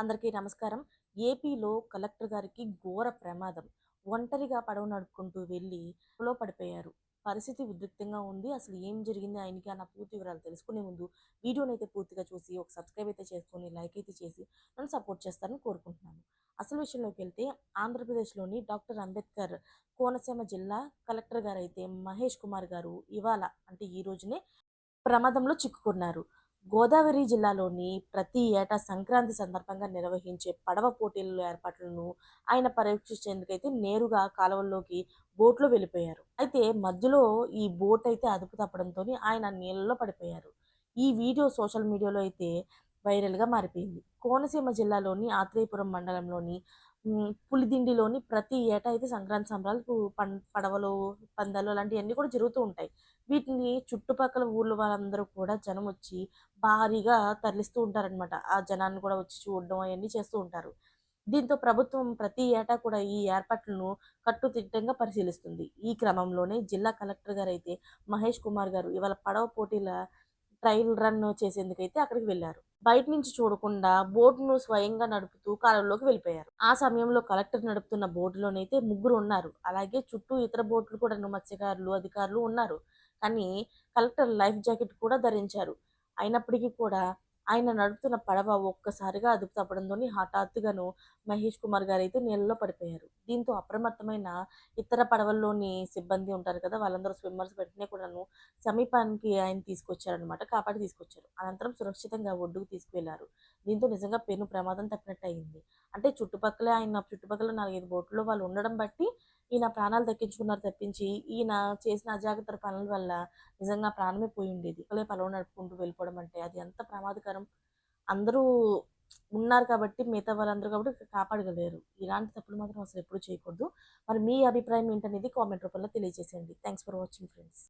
అందరికీ నమస్కారం. ఏపీలో కలెక్టర్ గారికి ఘోర ప్రమాదం. ఒంటరిగా పడవ నడుపుకుంటూ వెళ్ళి లో పడిపోయారు. పరిస్థితి ఉద్రిక్తంగా ఉంది. అసలు ఏం జరిగింది ఆయనకి అన్న పూర్తి వివరాలు తెలుసుకునే ముందు వీడియోనైతే పూర్తిగా చూసి ఒక సబ్స్క్రైబ్ అయితే చేసుకొని, లైక్ అయితే చేసి నన్ను సపోర్ట్ చేస్తారని కోరుకుంటున్నాను. అసలు విషయంలోకి వెళ్తే ఆంధ్రప్రదేశ్‌లోని డాక్టర్ అంబేద్కర్ కోనసీమ జిల్లా కలెక్టర్ గారైతే మహేష్ కుమార్ గారు ఇవాళ అంటే ఈ రోజునే ప్రమాదంలో చిక్కుకున్నారు. గోదావరి జిల్లాలోని ప్రతి ఏటా సంక్రాంతి సందర్భంగా నిర్వహించే పడవ పోటీల ఏర్పాట్లను ఆయన పర్యవేక్షించేందుకైతే నేరుగా కాలువల్లోకి బోట్‌లో వెళ్ళిపోయారు. అయితే మధ్యలో ఈ బోట్ అయితే అదుపు తప్పడంతోని ఆయన నీళ్ళలో పడిపోయారు. ఈ వీడియో సోషల్ మీడియాలో అయితే వైరల్‌గా మారిపోయింది. కోనసీమ జిల్లాలోని ఆత్రేయపురం మండలంలోని పులిదిండిలోని ప్రతి ఏటా అయితే సంక్రాంతి సంబరాలు పడవలు, పందాలు అలాంటియన్నీ కూడా జరుగుతూ ఉంటాయి. వీటిని చుట్టుపక్కల ఊర్ల వాళ్ళందరూ కూడా జనమొచ్చి భారీగా తరలిస్తూ ఉంటారనమాట. ఆ జనాన్ని కూడా వచ్చి చూడడం అయన్నీ చేస్తూ ఉంటారు. దీంతో ప్రభుత్వం ప్రతి ఏటా కూడా ఈ ఏర్పాట్లను కట్టుదిట్టంగా పరిశీలిస్తుంది. ఈ క్రమంలోనే జిల్లా కలెక్టర్ గారైతే మహేష్ కుమార్ గారు ఇవాళ పడవ పోటీల ట్రయల్ రన్ చేసేందుకైతే అక్కడికి వెళ్లారు. బయట నుంచి చూడకుండా బోట్‌ను స్వయంగా నడుపుతూ కాలువలోకి వెళ్ళిపోయారు. ఆ సమయంలో కలెక్టర్ నడుపుతున్న బోటులోనైతే ముగ్గురు ఉన్నారు. అలాగే చుట్టూ ఇతర బోట్లు కూడాను మత్స్యకారులు, అధికారులు ఉన్నారు. కానీ కలెక్టర్ లైఫ్ జాకెట్ కూడా ధరించారు. అయినప్పటికీ కూడా ఆయన నడుపుతున్న పడవ ఒక్కసారిగా అదుపు తప్పడంతోని హఠాత్తుగాను మహేష్ కుమార్ గారైతే నీళ్ళలో పడిపోయారు. దీంతో అప్రమత్తమైన ఇతర పడవల్లోని సిబ్బంది ఉంటారు కదా! వాళ్ళందరూ స్విమ్మర్స్ వెంటనే కూడాను సమీపానికి ఆయన తీసుకొచ్చారనమాట. కాపాడి తీసుకొచ్చారు. అనంతరం సురక్షితంగా ఒడ్డుకు తీసుకువెళ్లారు. దీంతో నిజంగా పెను ప్రమాదం తప్పినట్టయింది. అంటే చుట్టుపక్కల 4, 5 బోట్‌లో వాళ్ళు ఉండడం బట్టి ఈయన ప్రాణాలు దక్కించుకున్నారు తప్పించి, ఈయన చేసిన అజాగ్రత్త పనుల వల్ల నిజంగా ప్రాణమే పోయుండేది. ఒకళ్ళే పడవ నడుపుకుంటూ వెళ్ళిపోవడం అంటే అది ఎంత ప్రమాదకరం. అందరూ ఉన్నారు కాబట్టి మిగతా వాళ్ళందరూ కాబట్టి కాపాడగలిగారు. ఇలాంటి తప్పులు మాత్రం అసలు ఎప్పుడు చేయకూడదు. మరి మీ అభిప్రాయం ఏంటనేది కామెంట్ రూపంలో తెలియజేసేయండి. Thanks for watching friends.